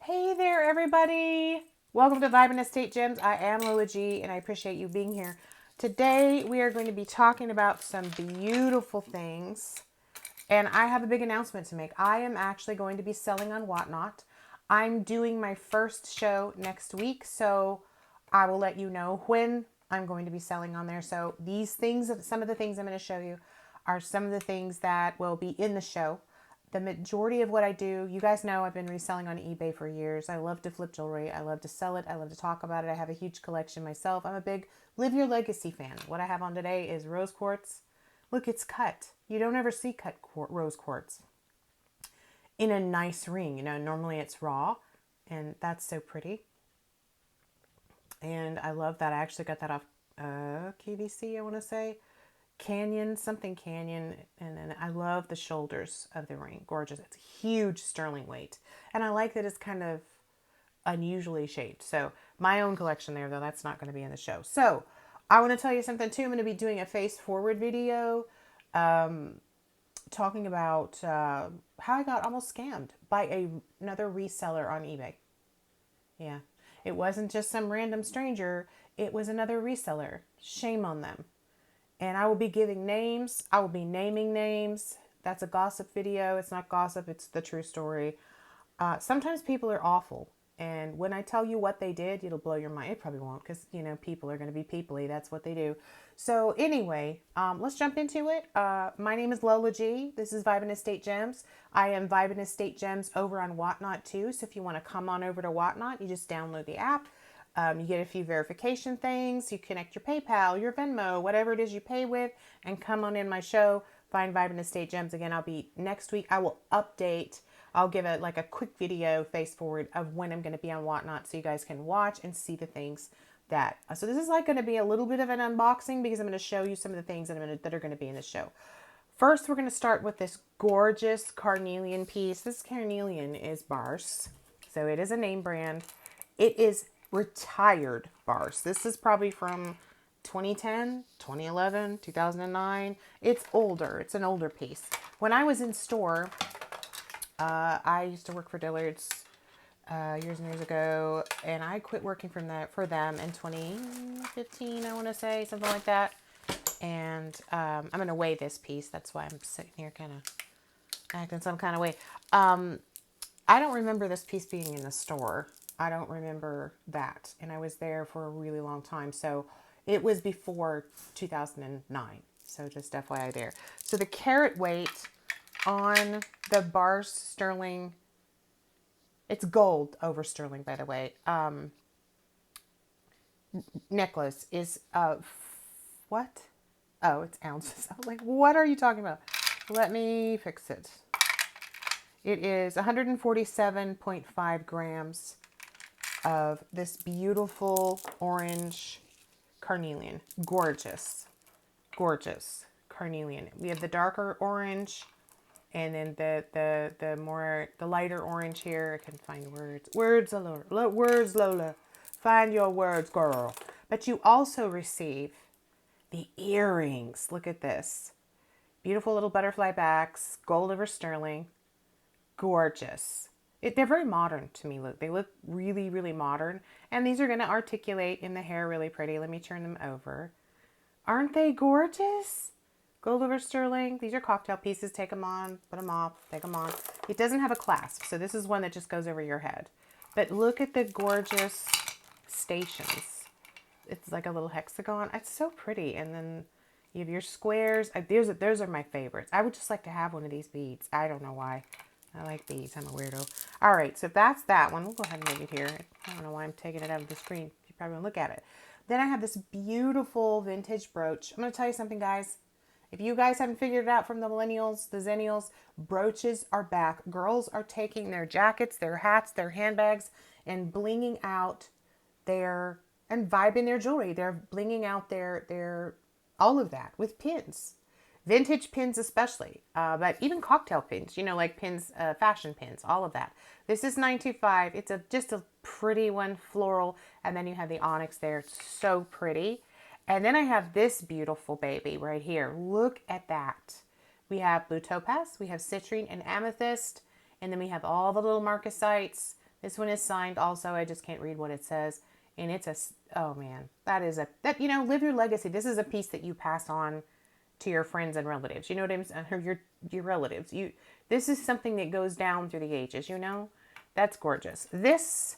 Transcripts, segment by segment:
Hey there, everybody. Welcome to Vibin Estate Gems. I am Lola Gee, and I appreciate you being here. Today, we are going to be talking about some beautiful things, and I have a big announcement to make. I am actually going to be selling on Whatnot. I'm doing my first show next week, so I will let you know when I'm going to be selling on there. So these things, some of the things I'm going to show you are some of the things that will be in the show. The majority of what I do, you guys know I've been reselling on eBay for years. I love to flip jewelry. I love to sell it. I love to talk about it. I have a huge collection myself. I'm a big Live Your Legacy fan. What I have on today is rose quartz. Look, it's cut. You don't ever see cut rose quartz in a nice ring. You know, normally it's raw, and that's so pretty. And I love that. I actually got that off KBC, I want to say. Canyon, something Canyon, and then I love the shoulders of the ring. Gorgeous. It's a huge sterling weight. And I like that it's kind of unusually shaped. So my own collection there, though, that's not going to be in the show. So I want to tell you something too. I'm going to be doing a face forward video talking about how I got almost scammed by another reseller on eBay. Yeah. It wasn't just some random stranger. It was another reseller. Shame on them. And I will be giving names. I will be naming names. That's a gossip video. It's not gossip. It's the true story. Sometimes people are awful. And when I tell you what they did, it'll blow your mind. It probably won't because, you know, people are going to be peoply. That's what they do. So anyway, let's jump into it. My name is Lola Gee. This is Vibin Estate Gems. I am Vibin Estate Gems over on Whatnot too. So if you want to come on over to Whatnot, you just download the app. You get a few verification things. You connect your PayPal, your Venmo, whatever it is you pay with, and come on in my show. Find Vibin Estate Gems. Again, I'll be next week. I will update. I'll give it like a quick video face forward of when I'm going to be on Whatnot so you guys can watch and see the things that. So this is like going to be a little bit of an unboxing because I'm going to show you some of the things that are going to be in the show. First, we're going to start with this gorgeous carnelian piece. This carnelian is Bars. So it is a name brand. It is retired Bars. This is probably from 2010, 2011, 2009. It's older. It's an older piece. When I was in store, I used to work for Dillard's years and years ago, and I quit working for them in 2015, I want to say, something like that. And I'm going to weigh this piece. That's why I'm sitting here kind of acting some kind of way. I don't remember this piece being in the store. I don't remember that. And I was there for a really long time. So it was before 2009. So just FYI there. So the carat weight on the Bars sterling, it's gold over sterling, by the way, necklace is, what? Oh, it's ounces. I was like, what are you talking about? Let me fix it. It is 147.5 grams of this beautiful orange carnelian. Gorgeous, gorgeous carnelian. We have the darker orange, and then the lighter orange here. I can find words. Words, Lola. Words, Lola. Find your words, girl. But you also receive the earrings. Look at this. Beautiful little butterfly backs, gold over sterling. Gorgeous. They're very modern to me. Look, they look really, really modern. And these are going to articulate in the hair really pretty. Let me turn them over. Aren't they gorgeous? Gold over sterling. These are cocktail pieces. Take them on, put them off, take them on. It doesn't have a clasp, so this is one that just goes over your head. But look at the gorgeous stations. It's like a little hexagon. It's so pretty. And then you have your squares. Those are my favorites. I would just like to have one of these beads. I don't know why. I like beads. I'm a weirdo. All right, so that's that one. We'll go ahead and move it here. I don't know why I'm taking it out of the screen. You probably want to look at it. Then I have this beautiful vintage brooch. I'm going to tell you something, guys. If you guys haven't figured it out from the millennials, the zennials, brooches are back. Girls are taking their jackets, their hats, their handbags, and blinging out and vibing their jewelry. They're blinging out their all of that with pins. Vintage pins especially, but even cocktail pins, you know, like pins, fashion pins, all of that. This is 925. It's just a pretty one, floral, and then you have the onyx there. It's so pretty. And then I have this beautiful baby right here. Look at that. We have blue topaz, we have citrine and amethyst, and then we have all the little marcasites, This one is signed also. I just can't read what it says. And it's oh man, that, live your legacy. This is a piece that you pass on to your friends and relatives. You know what I'm saying? Or your relatives. This is something that goes down through the ages, That's gorgeous. This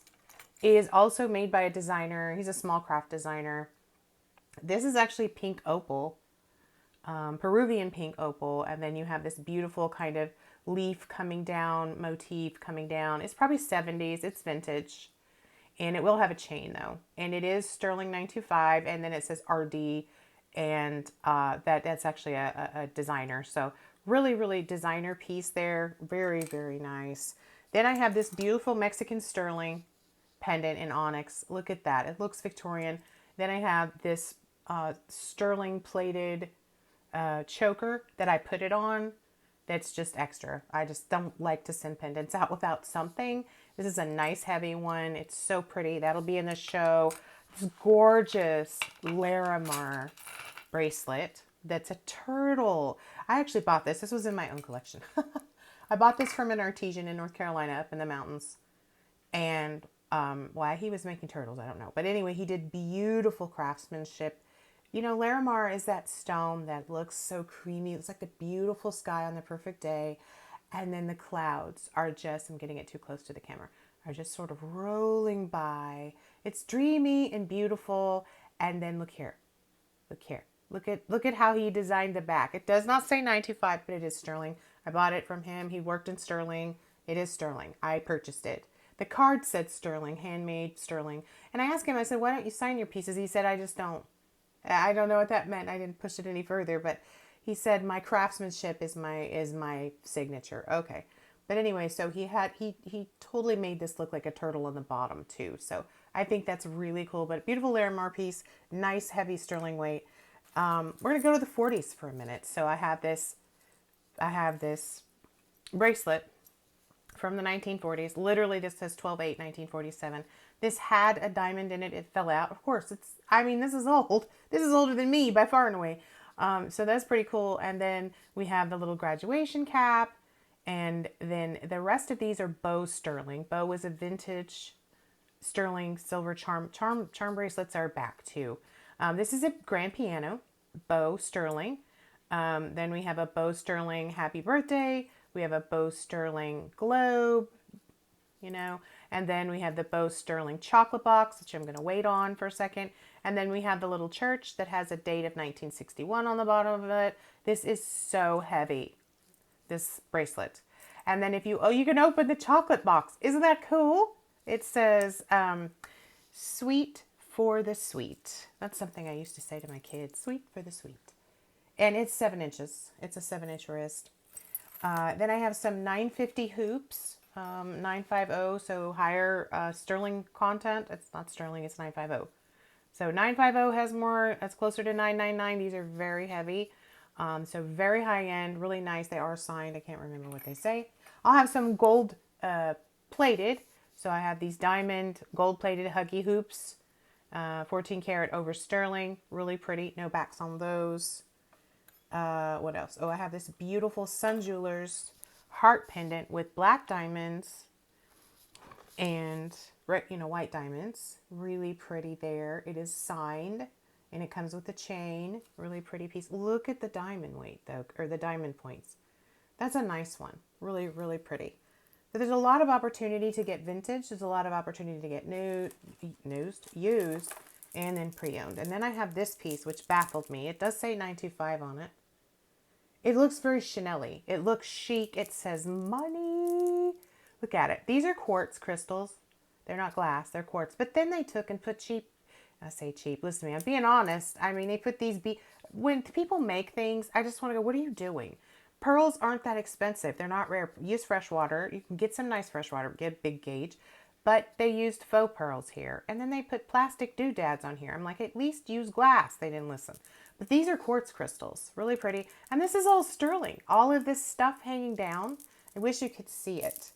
is also made by a designer. He's a small craft designer. This is actually pink opal, Peruvian pink opal. And then you have this beautiful kind of leaf coming down, motif coming down. It's probably 70s. It's vintage. And it will have a chain though. And it is sterling 925. And then it says RD. And that's actually a designer. So really, really designer piece there. Very, very nice. Then I have this beautiful Mexican sterling pendant in onyx. Look at that. It looks Victorian. Then I have this sterling plated choker that I put it on. That's just extra. I just don't like to send pendants out without something. This is a nice heavy one. It's so pretty. That'll be in the show. This gorgeous Larimar bracelet. That's a turtle. I actually bought this. This was in my own collection. I bought this from an artisan in North Carolina up in the mountains. And why he was making turtles, I don't know. But anyway, he did beautiful craftsmanship. Larimar is that stone that looks so creamy. It's like the beautiful sky on the perfect day. And then the clouds are just, I'm getting it too close to the camera, are just sort of rolling by. It's dreamy and beautiful. And then look here. Look here. Look at how he designed the back. It does not say 925, but it is sterling. I bought it from him. He worked in sterling. It is sterling. I purchased it. The card said sterling, handmade sterling. And I asked him, I said, why don't you sign your pieces? He said, I just don't. I don't know what that meant. I didn't push it any further, but he said my craftsmanship is my signature. Okay. But anyway, so he totally made this look like a turtle on the bottom too. So I think that's really cool, but beautiful Larimar piece, nice heavy sterling weight. We're going to go to the 40s for a minute. So I have this bracelet from the 1940s. Literally this says 12/8/1947. This had a diamond in it. It fell out. Of course, this is old. This is older than me by far and away. So that's pretty cool. And then we have the little graduation cap. And then the rest of these are Bow sterling. Bow is a vintage sterling silver charm bracelets are back too. This is a grand piano, Bow sterling. Then we have a Bow sterling happy birthday. We have a Bow sterling globe, and then we have the Bow sterling chocolate box, which I'm going to wait on for a second. And then we have the little church that has a date of 1961 on the bottom of it. This is so heavy, this bracelet. And then you can open the chocolate box. Isn't that cool? It says, sweet for the sweet. That's something I used to say to my kids, sweet for the sweet. And it's 7 inches. It's a 7-inch wrist. Then I have some 950 hoops, 950, so higher sterling content. It's not sterling, it's 950. So 950 has more, that's closer to 999. These are very heavy. So very high end, really nice. They are signed. I can't remember what they say. I'll have some gold plated. So I have these diamond gold plated huggy hoops, 14 karat over sterling, really pretty. No backs on those. What else? Oh, I have this beautiful Sun Jewelers heart pendant with black diamonds and white diamonds. Really pretty there. It is signed and it comes with a chain. Really pretty piece. Look at the diamond weight though, or the diamond points. That's a nice one. Really, really pretty. But there's a lot of opportunity to get vintage. There's a lot of opportunity to get used, and then pre-owned. And then I have this piece, which baffled me. It does say 925 on it. It looks very Chanel-y. It looks chic. It says money. Look at it. These are quartz crystals. They're not glass. They're quartz. But then they took and put cheap. I say cheap. Listen to me. I'm being honest. I mean, they put these... When people make things, I just want to go, what are you doing? Pearls aren't that expensive. They're not rare. Use fresh water. You can get some nice fresh water. Get big gauge. But they used faux pearls here. And then they put plastic doodads on here. I'm like, at least use glass. They didn't listen. But these are quartz crystals. Really pretty. And this is all sterling. All of this stuff hanging down. I wish you could see it.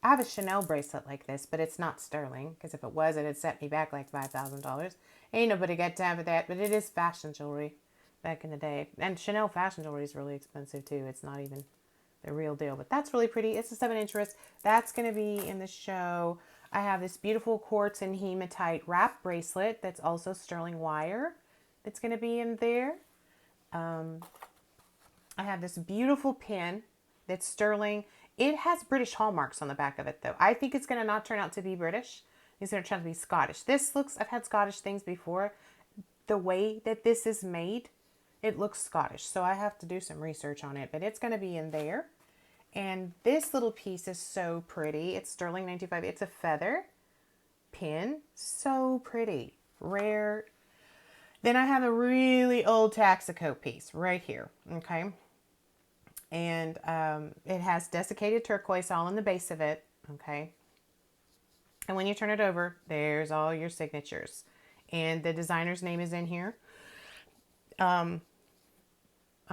I have a Chanel bracelet like this, but it's not sterling. Because if it was, it'd set me back like $5,000. Ain't nobody got time for that. But it is fashion jewelry back in the day. And Chanel fashion jewelry is really expensive too. It's not even the real deal. But that's really pretty. It's a 7-inch wrist. That's going to be in the show. I have this beautiful quartz and hematite wrap bracelet that's also sterling wire that's going to be in there. I have this beautiful pin that's sterling. It has British hallmarks on the back of it, though. I think it's going to not turn out to be British. It's going to turn out to be Scottish. This looks, I've had Scottish things before. The way that this is made, it looks Scottish. So I have to do some research on it, but it's going to be in there. And this little piece is so pretty. It's sterling 95. It's a feather pin. So pretty. Rare. Then I have a really old Taxico piece right here. Okay. And it has desiccated turquoise all in the base of it. Okay. And when you turn it over, there's all your signatures. And the designer's name is in here. I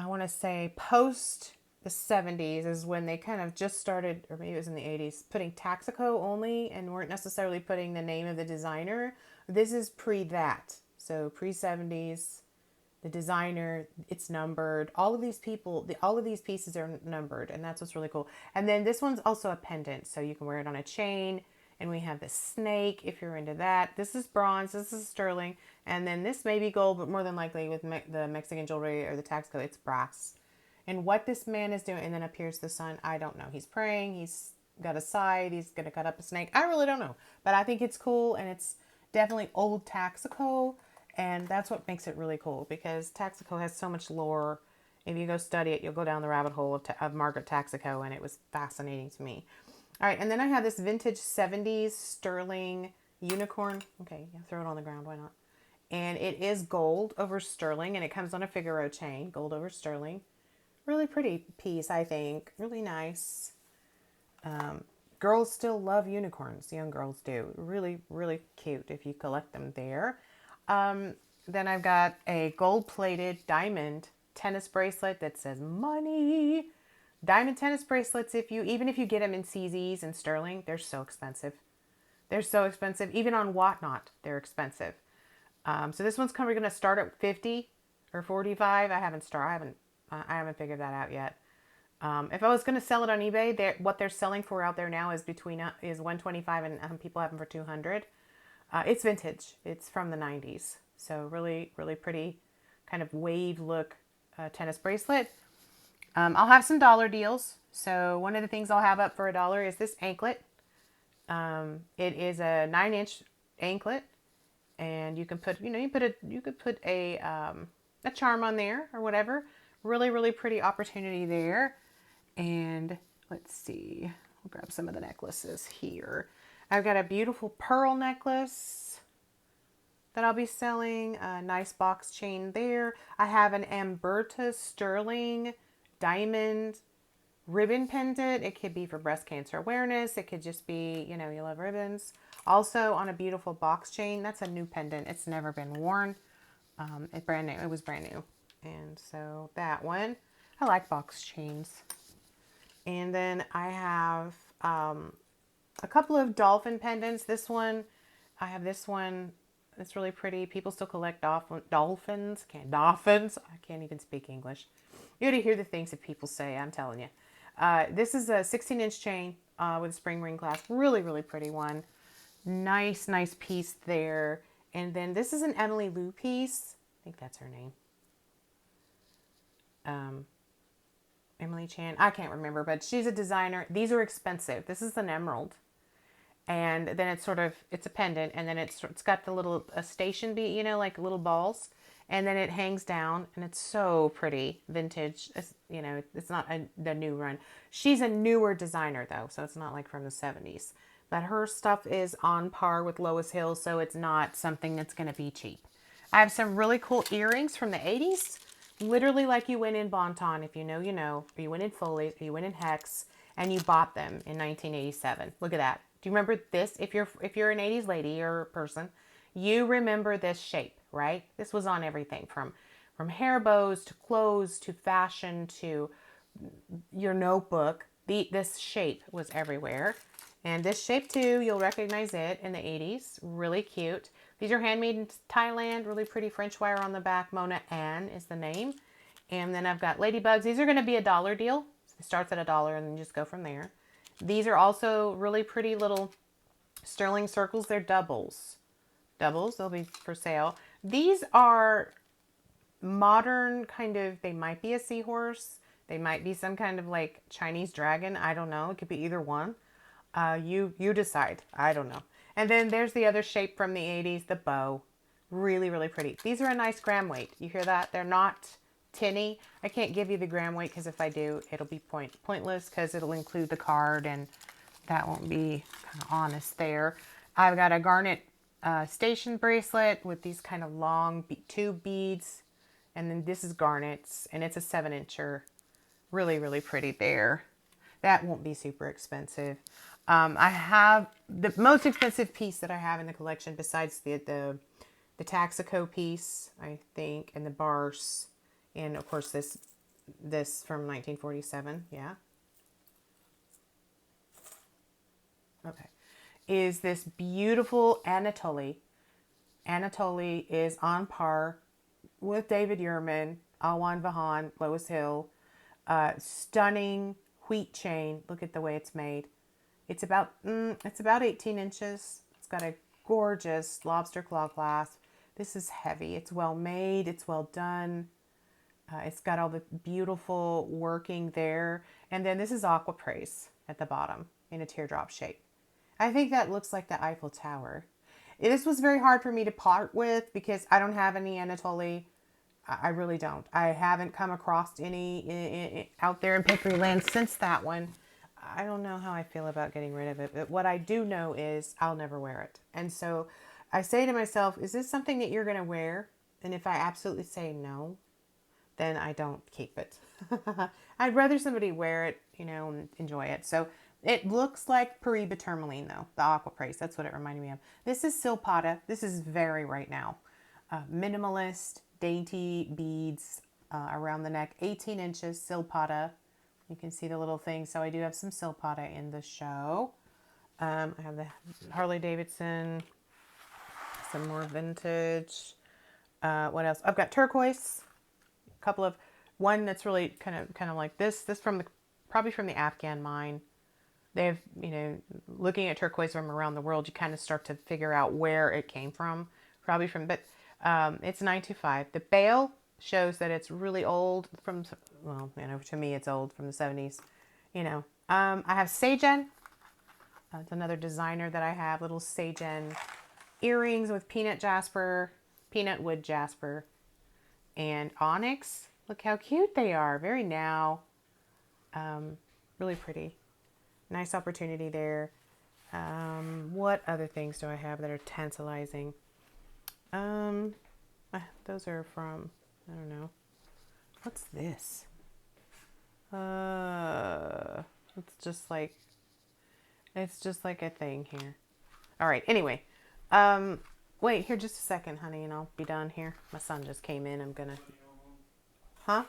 want to say post the 70s is when they kind of just started, or maybe it was in the 80s, putting Taxico only and weren't necessarily putting the name of the designer. This is pre that. So pre 70s, the designer, it's numbered. All of these people, all of these pieces are numbered, and that's what's really cool. And then this one's also a pendant, so you can wear it on a chain. And we have this snake, if you're into that. This is bronze, this is sterling. And then this may be gold, but more than likely with the Mexican jewelry or the Taxico, it's brass. And what this man is doing, and then up here's the sun, I don't know. He's praying, he's got a scythe, he's going to cut up a snake. I really don't know. But I think it's cool, and it's definitely old Taxico. And that's what makes it really cool, because Taxico has so much lore. If you go study it, you'll go down the rabbit hole of Margaret Taxico, and it was fascinating to me. All right, and then I have this vintage 70s sterling unicorn. Okay, yeah, throw it on the ground, why not? And it is gold over sterling, and it comes on a Figaro chain, gold over sterling. Really pretty piece, I think. Really nice. Girls still love unicorns. Young girls do. Really, really cute if you collect them there. Then I've got a gold-plated diamond tennis bracelet that says money. Diamond tennis bracelets, even if you get them in CZs and sterling, they're so expensive. They're so expensive. Even on Whatnot, they're expensive. So this one's going to start at 50 or 45. I haven't figured that out yet. If I was going to sell it on eBay, what they're selling for out there now is is 125, and people have them for 200. It's vintage. It's from the 90s. So really, really pretty kind of wave look tennis bracelet. I'll have some dollar deals. So one of the things I'll have up for $1 is this anklet. It is a 9-inch anklet, and you can put, you could put a charm on there or whatever. Really, really pretty opportunity there. And let's see, I'll grab some of the necklaces here. I've got a beautiful pearl necklace that I'll be selling. A nice box chain there. I have an Amberta sterling diamond ribbon pendant. It could be for breast cancer awareness. It could just be, you love ribbons. Also on a beautiful box chain. That's a new pendant. It's never been worn. It's brand new. It was brand new. And so that one, I like box chains. And then I have a couple of dolphin pendants. I have this one. It's really pretty. People still collect dolphins. Dolphins. I can't even speak English. You ought to hear the things that people say. I'm telling you. This is a 16-inch chain with a spring ring clasp. Really, really pretty one. Nice, nice piece there. And then this is an Emily Lou piece. I think that's her name. Emily Chan. I can't remember, but she's a designer. These are expensive. This is an emerald. And then it's a pendant. And then it's got the little station bead, like little balls. And then it hangs down, and it's so pretty. Vintage. It's not the new run. She's a newer designer, though, so it's not like from the 70s. But her stuff is on par with Lois Hill, so it's not something that's going to be cheap. I have some really cool earrings from the 80s. Literally like you went in Bon-Ton, if you know, you know. Or you went in Foley's, or you went in Hex, and you bought them in 1987. Look at that. Do you remember this? If you're an 80s lady or person, you remember this shape, right? This was on everything from hair bows to clothes to fashion to your notebook. This shape was everywhere. And this shape too, you'll recognize it in the 80s. Really cute. These are handmade in Thailand. Really pretty French wire on the back. Mona Ann is the name. And then I've got ladybugs. These are going to be $1 deal. So it starts at $1 and then just go from there. These are also really pretty little Sterling circles, they're doubles. Doubles, they'll be for sale. These are modern kind of, they might be a seahorse. They might be some kind of like Chinese dragon. I don't know. It could be either one. You decide. I don't know. And then there's the other shape from the 80s, the bow. Really, really pretty. These are a nice gram weight. You hear that? They're not tinny. I can't give you the gram weight because if I do, it'll be pointless because it'll include the card and that won't be kind of honest there. I've got a garnet station bracelet with these kind of long tube beads. And then this is garnets and it's a 7-incher. Really, really pretty there. That won't be super expensive. I have the most expensive piece that I have in the collection besides the Taxico piece, I think, and the Bars, and of course this from 1947. Yeah. Okay. Is this beautiful Anatoly. Anatoly is on par with David Yurman, Alwan Vahan, Lois Hill. Stunning wheat chain. Look at the way it's made. It's about 18 inches. It's got a gorgeous lobster claw clasp. This is heavy. It's well made. It's well done. It's got all the beautiful working there. And then this is aquapraise at the bottom in a teardrop shape. I think that looks like the Eiffel Tower. This was very hard for me to part with because I don't have any Anatoly. I really don't. I haven't come across any out there in Pickery Land since that one. I don't know how I feel about getting rid of it, but what I do know is I'll never wear it. And so I say to myself, is this something that you're going to wear? And if I absolutely say no, then I don't keep it. I'd rather somebody wear it, and enjoy it. So it looks like Paraiba tourmaline, though, the aquapraise. That's what it reminded me of. This is Silpata. This is very right now. Minimalist, dainty beads around the neck, 18 inches, Silpata. You can see the little thing. So I do have some Silpata in the show. I have the Harley Davidson, some more vintage. What else? I've got turquoise. A couple of one that's really kind of like this. This probably from the Afghan mine. They've looking at turquoise from around the world, you kind of start to figure out where it came from. Probably from, but it's 925. The bale shows that it's really old from, well, to me it's old from the 70s. I have Sagen. It's another designer that I have. Little Sagen earrings with peanut wood jasper, and onyx. Look how cute they are. Very now. Really pretty. Nice opportunity there. What other things do I have that are tantalizing? Those are from, I don't know. What's this? It's just like a thing here. All right. Anyway, wait here just a second, honey, and I'll be done here. My son just came in. I'm gonna, huh?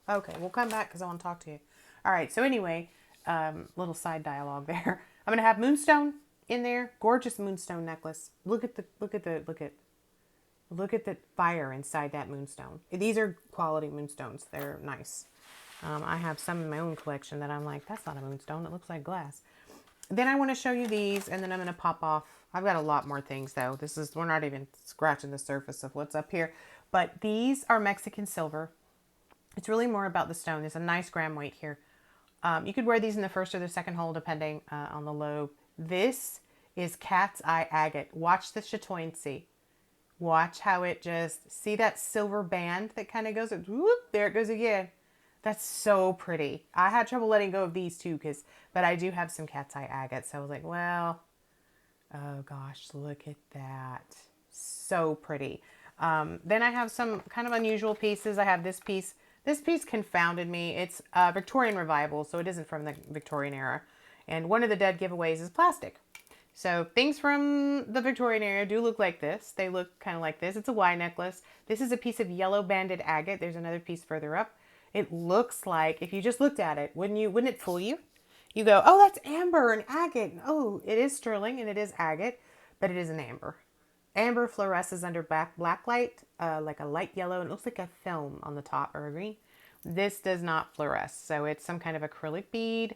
Okay, we'll come back because I want to talk to you. All right. So anyway, little side dialogue there. I'm gonna have moonstone in there. Gorgeous moonstone necklace. Look at the fire inside that moonstone. These are quality moonstones. They're nice. I have some in my own collection that I'm like, that's not a moonstone. It looks like glass. Then I want to show you these, and then I'm going to pop off. I've got a lot more things, though. We're not even scratching the surface of what's up here. But these are Mexican silver. It's really more about the stone. There's a nice gram weight here. You could wear these in the first or the second hole, depending on the lobe. This is cat's eye agate. Watch the chatoyancy. Watch how it see that silver band that kind of goes, whoop, there it goes again. That's so pretty. I had trouble letting go of these too, but I do have some cat's eye agate. So I was like, well, oh gosh, look at that. So pretty. Then I have some kind of unusual pieces. I have this piece. This piece confounded me. It's Victorian Revival, so it isn't from the Victorian era. And one of the dead giveaways is plastic. So things from the Victorian era do look like this. They look kind of like this. It's a Y necklace. This is a piece of yellow banded agate. There's another piece further up. It looks like, if you just looked at it, wouldn't it fool you? You go, oh, that's amber and agate. Oh, it is sterling and it is agate, but it is an amber. Amber fluoresces under black light, like a light yellow, and it looks like a film on the top or a green. This does not fluoresce, so it's some kind of acrylic bead,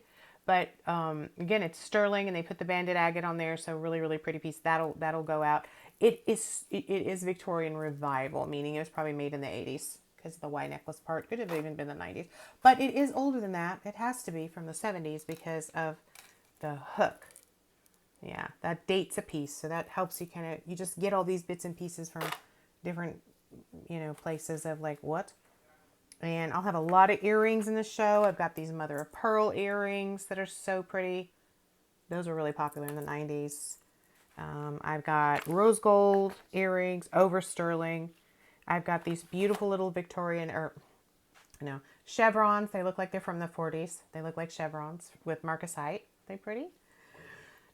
But again, it's sterling, and they put the banded agate on there, so really, really pretty piece. That'll go out. It is Victorian revival, meaning it was probably made in the 80s because of the Y necklace part. Could have even been the 90s, but it is older than that. It has to be from the 70s because of the hook. Yeah, that dates a piece, so that helps you kind of, you just get all these bits and pieces from different, places of like what. And I'll have a lot of earrings in the show. I've got these mother of pearl earrings that are so pretty. Those were really popular in the 90s. I've got rose gold earrings over sterling. I've got these beautiful little Victorian, or no, chevrons. They look like they're from the 40s. They look like chevrons with marcasite. They pretty.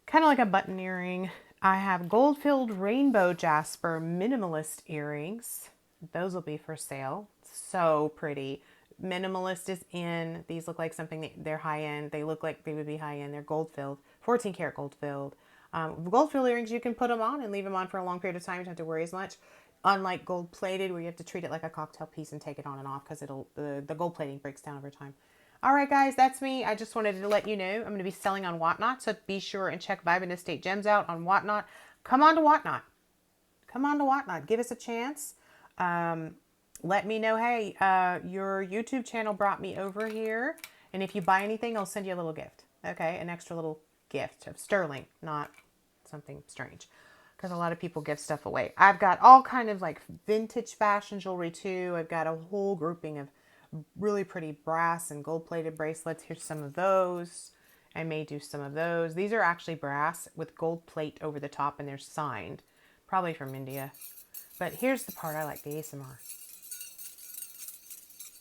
Kind of like a button earring. I have gold-filled rainbow jasper minimalist earrings. Those will be for sale. So pretty. Minimalist is in. These look like something, they're high-end. They look like they would be high-end. They're gold-filled. 14 karat gold-filled. Gold-filled earrings, you can put them on and leave them on for a long period of time. You don't have to worry as much. Unlike gold-plated, where you have to treat it like a cocktail piece and take it on and off because the gold plating breaks down over time. All right, guys, that's me. I just wanted to let you know I'm going to be selling on Whatnot, so be sure and check Vibin Estate Gems out on Whatnot. Come on to Whatnot. Come on to Whatnot. Give us a chance. Let me know, hey, your YouTube channel brought me over here, and if you buy anything, I'll send you a little gift, okay? An extra little gift of sterling, not something strange, because a lot of people give stuff away. I've got all kind of like vintage fashion jewelry, too. I've got a whole grouping of really pretty brass and gold-plated bracelets. Here's some of those. I may do some of those. These are actually brass with gold plate over the top, and they're signed. Probably from India. But here's the part I like, the ASMR.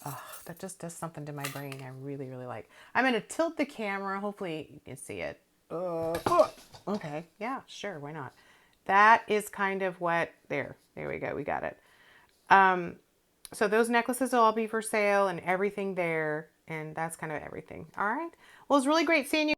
Oh, that just does something to my brain I really, really like. I'm going to tilt the camera. Hopefully you can see it. Okay. Yeah, sure. Why not? That is kind of what, there we go. We got it. So those necklaces will all be for sale and everything there. And that's kind of everything. All right. Well, it's really great seeing you.